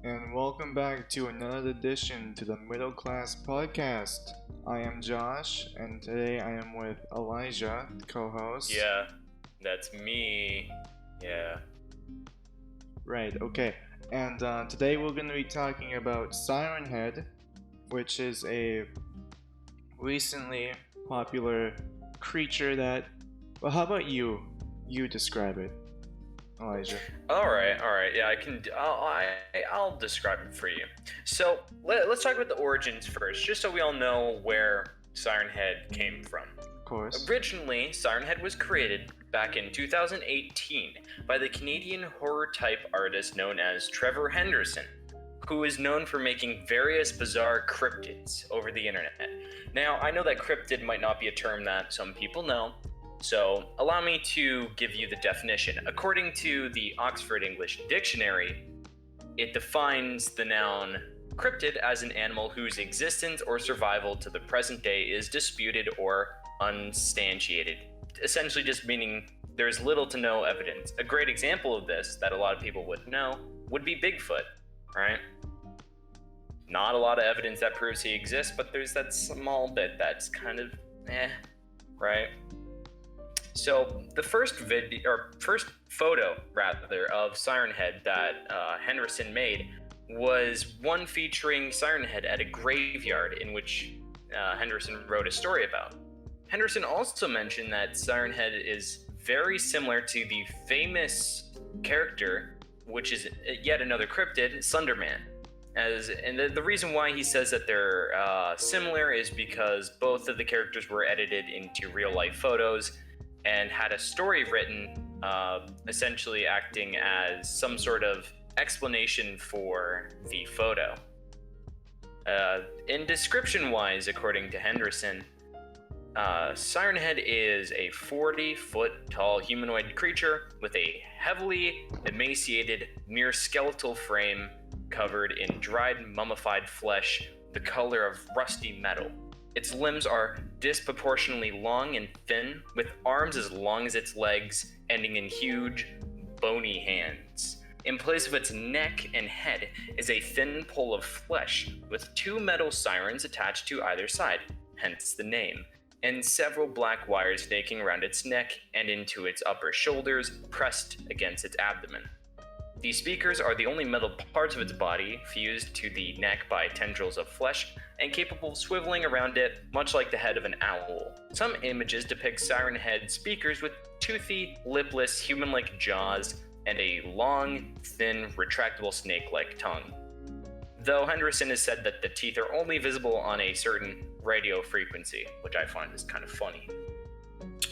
and welcome back to another edition to the Middle Class Podcast. I am Josh, and today I am with Elijah, co-host. Yeah, that's me. Yeah. Right, okay. And today we're going to be talking about Sirenhead, which is a recently popular creature that... Well, how about you? You describe it, Elijah. All right. Yeah, I can. I'll describe it for you. So let's talk about the origins first, just so we all know where Sirenhead came from. Of course. Originally, Sirenhead was created back in 2018 by the Canadian horror type artist known as Trevor Henderson, who is known for making various bizarre cryptids over the internet. Now, I know that cryptid might not be a term that some people know, so allow me to give you the definition. According to the Oxford English Dictionary, it defines the noun cryptid as an animal whose existence or survival to the present day is disputed or unsubstantiated. Essentially just meaning there's little to no evidence. A great example of this that a lot of people would know would be Bigfoot, right? Not a lot of evidence that proves he exists, but there's that small bit that's kind of right? So the first photo of Sirenhead that Henderson made was one featuring Sirenhead at a graveyard in which Henderson wrote a story about. Henderson also mentioned that Sirenhead is very similar to the famous character, which is yet another cryptid, Slenderman. The reason why he says that they're similar is because both of the characters were edited into real-life photos and had a story written, essentially acting as some sort of explanation for the photo. In description-wise, according to Henderson, Sirenhead is a 40-foot-tall humanoid creature with a heavily emaciated, near skeletal frame covered in dried, mummified flesh, the color of rusty metal. Its limbs are disproportionately long and thin, with arms as long as its legs, ending in huge, bony hands. In place of its neck and head is a thin pole of flesh, with two metal sirens attached to either side, hence the name, and several black wires snaking around its neck and into its upper shoulders, pressed against its abdomen. These speakers are the only metal parts of its body fused to the neck by tendrils of flesh and capable of swiveling around it, much like the head of an owl. Some images depict Sirenhead speakers with toothy, lipless, human-like jaws and a long, thin, retractable snake-like tongue. Though Henderson has said that the teeth are only visible on a certain radio frequency, which I find is kind of funny.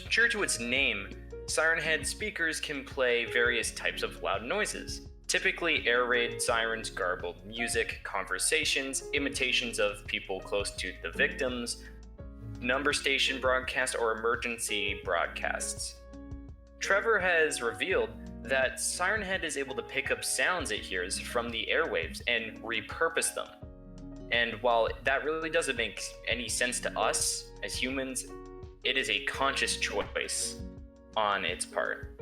True to its name, Sirenhead speakers can play various types of loud noises, typically air raid sirens, garbled music, conversations, imitations of people close to the victims, number station broadcasts, or emergency broadcasts. Trevor has revealed that Sirenhead is able to pick up sounds it hears from the airwaves and repurpose them. And while that really doesn't make any sense to us as humans, it is a conscious choice on its part.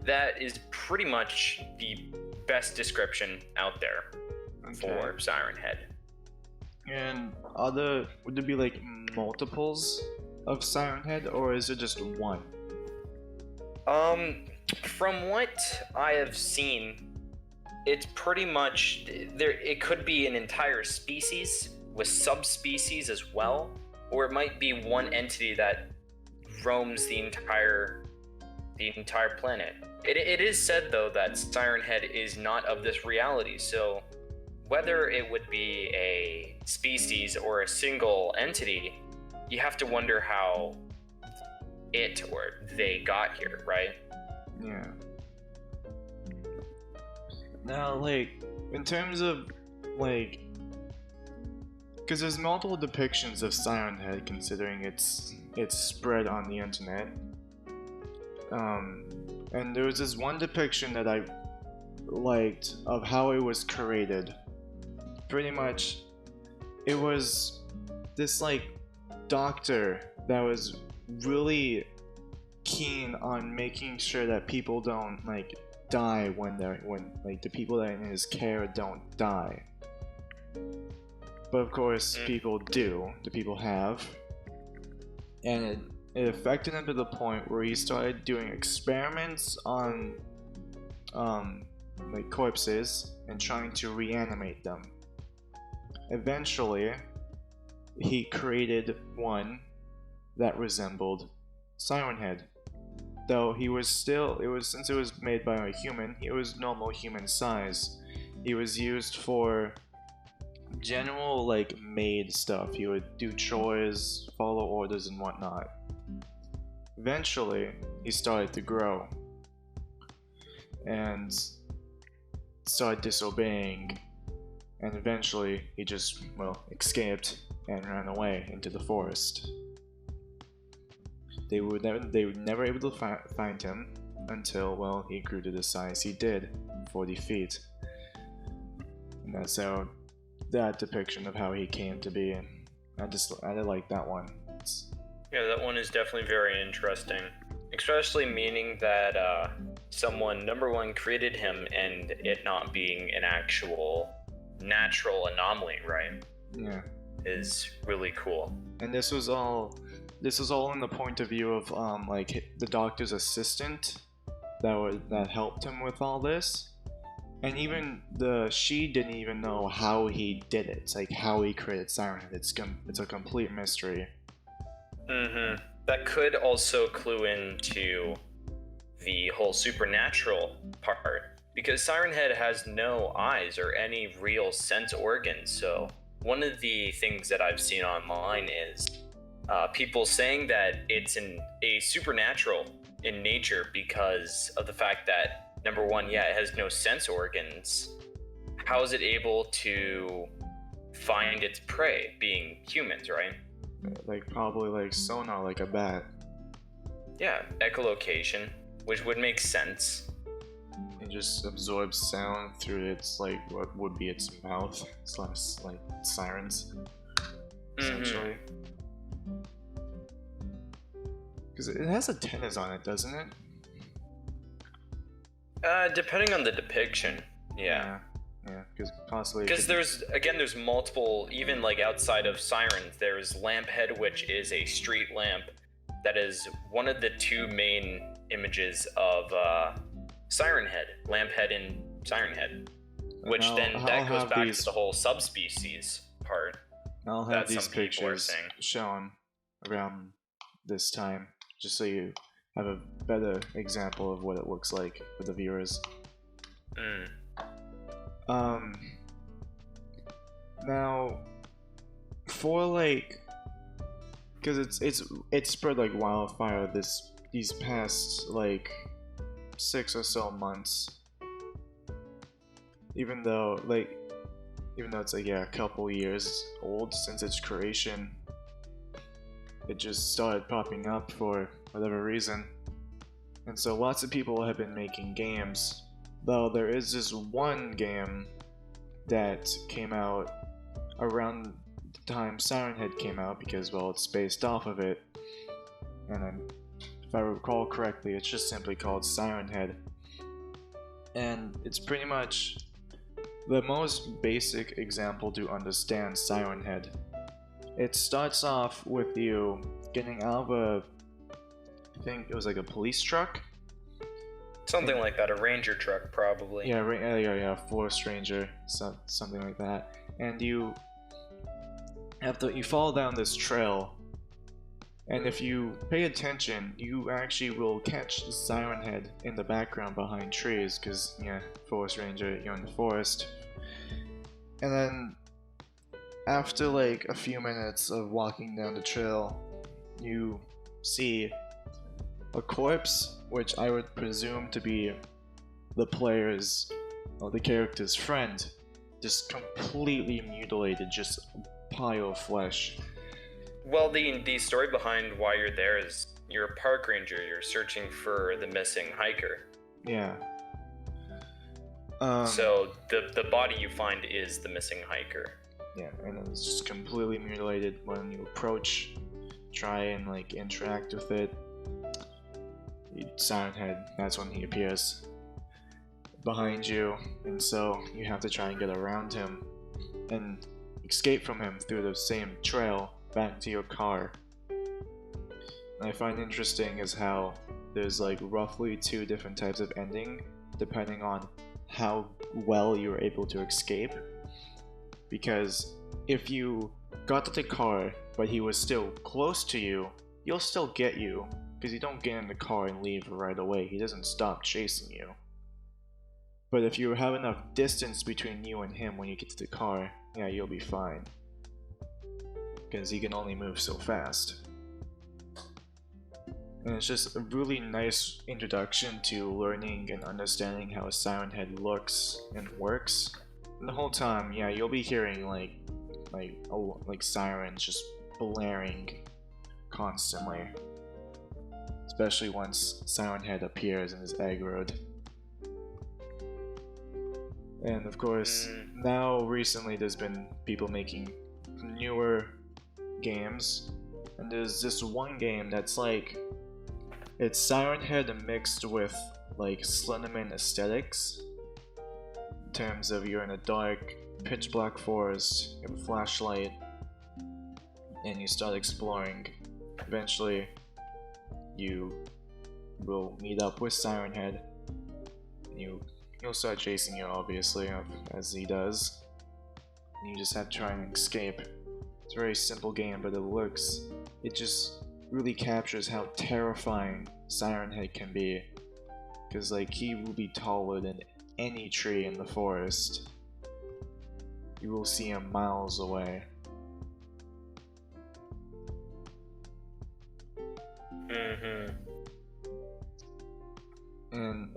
That is pretty much the best description out there for Sirenhead. And would there be like multiples of Sirenhead, or is it just one? From what I have seen, it's pretty much there. It could be an entire species with subspecies as well, or it might be one entity that roams the entire planet. It is said though that Sirenhead is not of this reality, so whether it would be a species or a single entity, you have to wonder how it or they got here, right? Yeah. Now, like, in terms of, like, because there's multiple depictions of Sirenhead considering its spread on the internet. And there was this one depiction that I liked of how it was created. Pretty much, it was this, like, doctor that was really keen on making sure that people don't, like, die when like the people that are in his care don't die. But of course, people do. The people have, and it affected him to the point where he started doing experiments on like corpses and trying to reanimate them. Eventually, he created one that resembled Sirenhead. Though he was still, since it was made by a human, it was normal human size. He was used for general like maid stuff. He would do chores, follow orders and whatnot. Eventually, he started to grow and started disobeying, and eventually he just, well, escaped and ran away into the forest. They were never able to find him until, well, he grew to the size he did, 40 feet. And that's how that depiction of how he came to be. I did like that one. Yeah, that one is definitely very interesting, especially meaning that someone, number one, created him and it not being an actual natural anomaly, right? Yeah, is really cool. And this was all in the point of view of like the doctor's assistant that helped him with all this. And even she didn't even know how he did it. It's like how he created Sirenhead. It's a complete mystery. That could also clue into the whole supernatural part, because Sirenhead has no eyes or any real sense organs. So one of the things that I've seen online is people saying that it's a supernatural in nature because of the fact that, number one, yeah, it has no sense organs. How is it able to find its prey, being humans, right? Like probably like sonar, like a bat. Yeah, echolocation, which would make sense. It just absorbs sound through its, like, what would be its mouth / like sirens, essentially. Because it has antennas on it, doesn't it? Depending on the depiction, yeah. Yeah, because possibly. Because there's multiple, even like outside of sirens, there's Lamphead, which is a street lamp that is one of the two main images of Sirenhead, Lamphead and Sirenhead, which that goes back to the whole subspecies part. I'll have these pictures shown around this time, just so you have a better example of what it looks like for the viewers. Now, for like, because it's spread like wildfire these past like 6 or so months. Even though it's like, yeah, a couple years old since its creation, it just started popping up for whatever reason. And so lots of people have been making games, though there is this one game that came out around the time Sirenhead came out, because, well, it's based off of it, and if I recall correctly, it's just simply called Sirenhead. And it's pretty much the most basic example to understand Sirenhead. It starts off with you getting out of I think it was like a police truck. Something like that, a ranger truck probably. Yeah, forest ranger, something like that. And you follow down this trail, and if you pay attention, you actually will catch Sirenhead in the background behind trees, because, yeah, forest ranger, you're in the forest. And then after like a few minutes of walking down the trail, you see a corpse, which I would presume to be the player's or the character's friend, just completely mutilated, just a pile of flesh. Well, the story behind why you're there is you're a park ranger. You're searching for the missing hiker. Yeah. So the body you find is the missing hiker. Yeah, and it's just completely mutilated. When you approach, try and like interact with it, Sirenhead, that's when he appears. behind you, and so you have to try and get around him and escape from him through the same trail back to your car. And I find interesting is how there's like roughly 2 different types of ending depending on how well you were able to escape. Because if you got to the car but he was still close to you, he'll still get you, because you don't get in the car and leave right away. He doesn't stop chasing you. But if you have enough distance between you and him when you get to the car, yeah, you'll be fine, because he can only move so fast. And it's just a really nice introduction to learning and understanding how a Sirenhead looks and works. And the whole time, yeah, you'll be hearing like sirens just blaring constantly. Especially once Sirenhead appears and is aggroed. And of course, now recently there's been people making newer games. And there's this one game that's like, it's Sirenhead mixed with like Slenderman aesthetics. In terms of you're in a dark, pitch black forest, you have a flashlight, and you start exploring. Eventually, you will meet up with Sirenhead. He'll start chasing you, obviously, as he does. And you just have to try and escape. It's a very simple game, but it just really captures how terrifying Sirenhead can be. Because like, he will be taller than any tree in the forest. You will see him miles away. And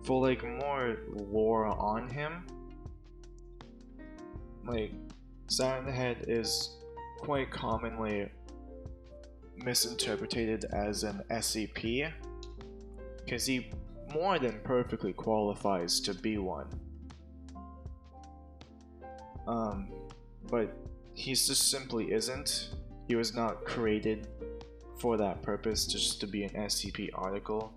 for like more lore on him, like Sirenhead is quite commonly misinterpreted as an SCP, because he more than perfectly qualifies to be one. But he just simply isn't. He was not created for that purpose, just to be an SCP article.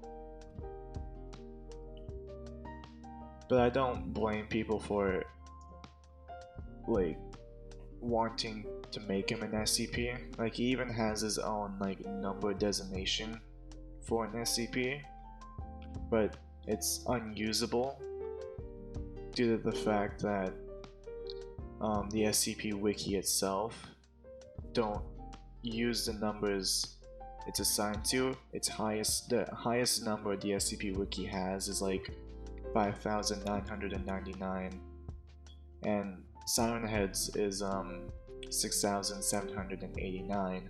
But I don't blame people for like wanting to make him an SCP. Like, he even has his own like number designation for an SCP, but it's unusable due to the fact that the SCP Wiki itself don't use the numbers it's assigned to. The highest number the SCP Wiki has is like 5,999, and Sirenhead's is 6,789.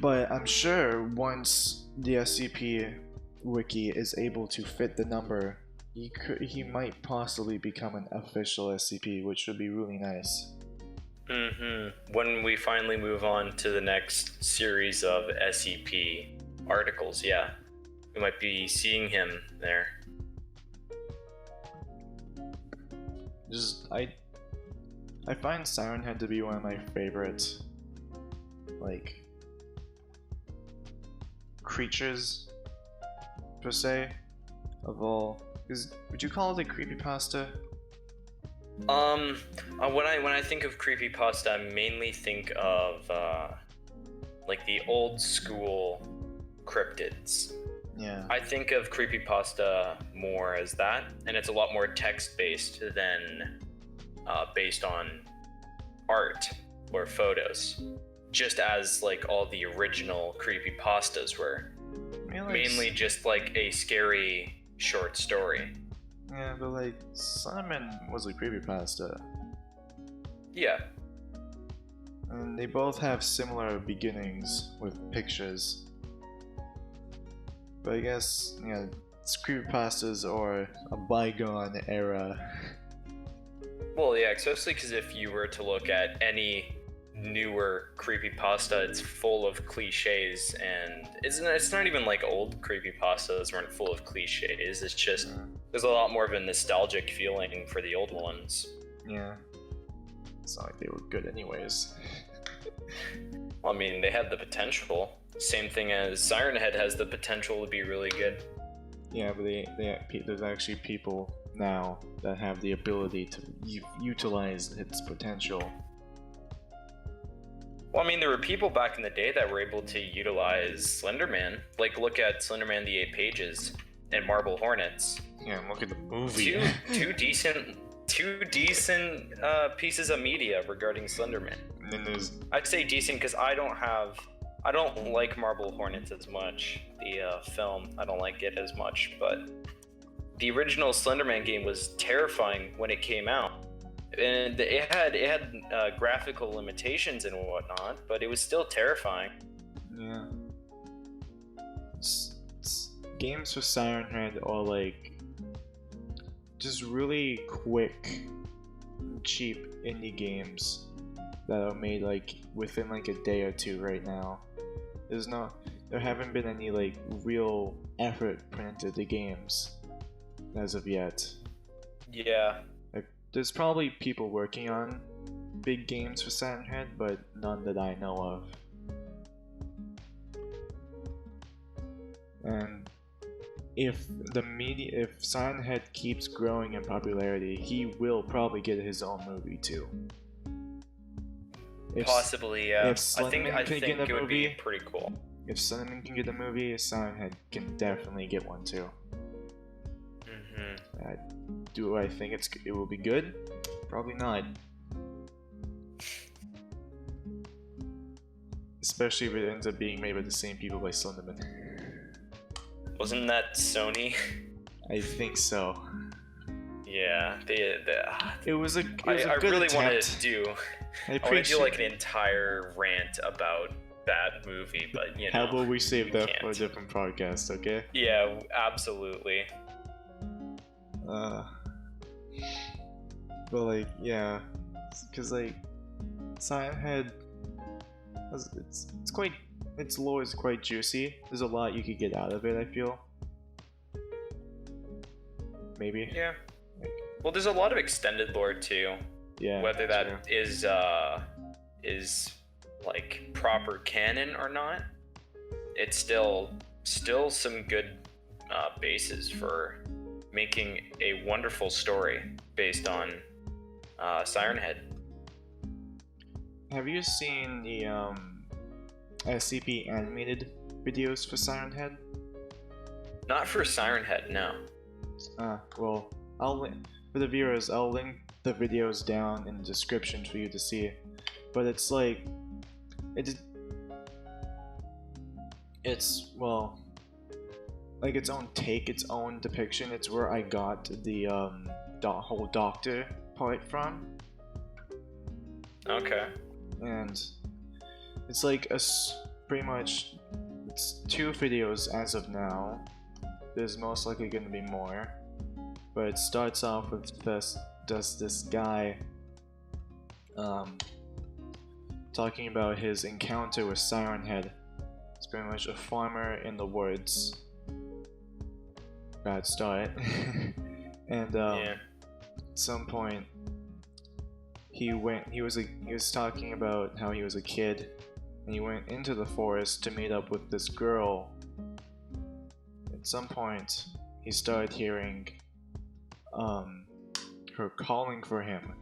But I'm sure once the SCP Wiki is able to fit the number, he might possibly become an official SCP, which would be really nice. When we finally move on to the next series of SCP articles, yeah, we might be seeing him there. I find Sirenhead to be one of my favorite, like, creatures, per se, of all. Would you call it a creepypasta? When I think of creepypasta, I mainly think of like the old school cryptids. Yeah. I think of creepypasta more as that, and it's a lot more text-based than based on art or photos, just as like all the original creepypastas were. Mainly just like a scary short story. Yeah, but like, Slenderman was a creepypasta. Yeah. And they both have similar beginnings with pictures. But I guess, yeah, creepypastas or a bygone era. Well, yeah, especially because if you were to look at any newer creepypasta, it's full of cliches, and it's not even like old creepypastas weren't full of cliches. It's just there's a lot more of a nostalgic feeling for the old ones. Yeah. It's not like they were good anyways. Well, I mean, they had the potential. Same thing as Sirenhead has the potential to be really good. Yeah, but there's actually people now that have the ability to utilize its potential. Well, I mean, there were people back in the day that were able to utilize Slenderman. Like, look at Slenderman: The 8 Pages and Marble Hornets. Yeah, look at the movie. Two decent pieces of media regarding Slenderman. And then there's... I'd say decent because I don't like Marble Hornets as much. The film, I don't like it as much, but the original Slenderman game was terrifying when it came out, and it had graphical limitations and whatnot, but it was still terrifying. Yeah. Games for Sirenhead are like just really quick, cheap indie games that are made like within like a day or two right now. There haven't been any like real effort put into the games as of yet. Yeah. Like, there's probably people working on big games for Sirenhead, but none that I know of. And if Sirenhead keeps growing in popularity, he will probably get his own movie too. Possibly, yeah. If I think it would be movie, pretty cool. If Slenderman can get a movie, Sirenhead can definitely get one too. Do I think it will be good? Probably not. Especially if it ends up being made by the same people by Slenderman. Wasn't that Sony? I think so. Yeah, it was a good I really attempt. wanted to do. I want to do like an entire rant about that movie, but you know. How about we save that for a different podcast, okay? Yeah, absolutely. But like, yeah, because like, Sirenhead, its lore is quite juicy. There's a lot you could get out of it, I feel. Maybe. Yeah. Well, there's a lot of extended lore too. Yeah. Whether that is like proper canon or not, it's still some good basis for making a wonderful story based on Sirenhead. Have you seen the SCP Animated videos for Sirenhead? Not for Sirenhead, no. Well, for the viewers, I'll link the videos down in the description for you to see. But it's like, it's well, like its own take, its own depiction. It's where I got the whole doctor part from. Okay. And it's like pretty much, it's 2 videos as of now. There's most likely going to be more, but it starts off with this guy talking about his encounter with Sirenhead. It's pretty much a farmer in the woods. Bad start. And yeah. At some point he was talking about how he was a kid and he went into the forest to meet up with this girl. At some point he started hearing her calling for him,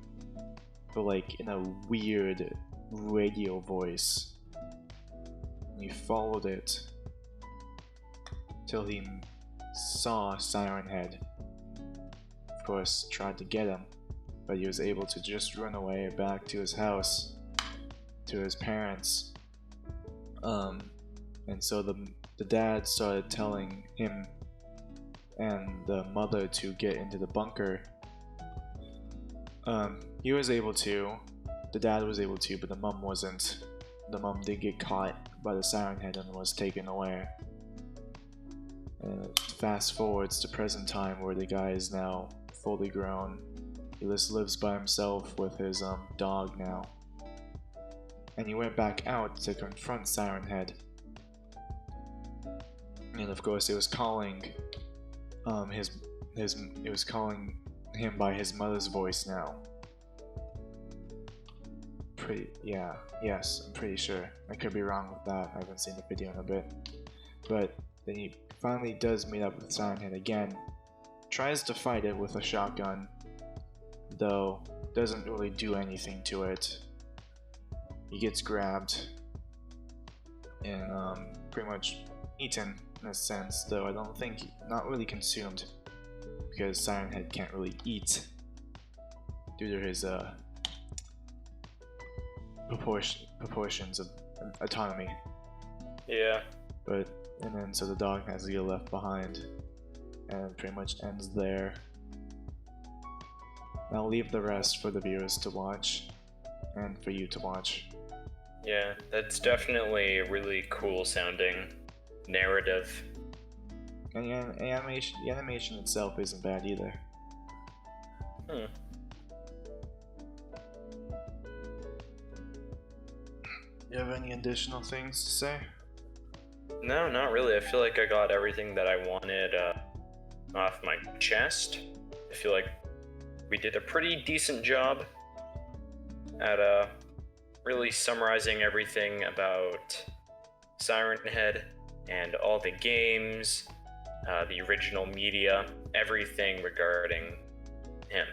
but like in a weird radio voice. And he followed it till he saw Sirenhead. Of course, tried to get him, but he was able to just run away back to his house, to his parents. And so the dad started telling him and the mother to get into the bunker. He was able to, the dad was able to, but the mom wasn't. The mom did get caught by the Sirenhead and was taken away. Fast forwards to present time where the guy is now fully grown. He just lives by himself with his dog now. And he went back out to confront Sirenhead. And of course it was calling it was calling him by his mother's voice now. yes, I'm pretty sure. I could be wrong with that. I haven't seen the video in a bit. But then he finally does meet up with Sirenhead again. Tries to fight it with a shotgun, though doesn't really do anything to it. He gets grabbed and pretty much eaten in a sense, though I don't think not really consumed, because Sirenhead can't really eat due to his proportions of autonomy. Yeah. And then so the dog has to get left behind, and pretty much ends there. I'll leave the rest for the viewers to watch, and for you to watch. Yeah, that's definitely a really cool sounding narrative. And the animation itself isn't bad either. Hmm. You have any additional things to say? No, not really. I feel like I got everything that I wanted off my chest. I feel like we did a pretty decent job at really summarizing everything about Sirenhead and all the games, the original media, everything regarding him.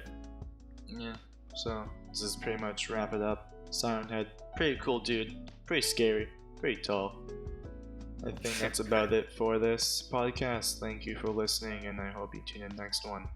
Yeah, so this is pretty much wrap it up. Sirenhead, pretty cool dude, pretty scary, pretty tall. I think that's about it for this podcast. Thank you for listening, and I hope you tune in next one.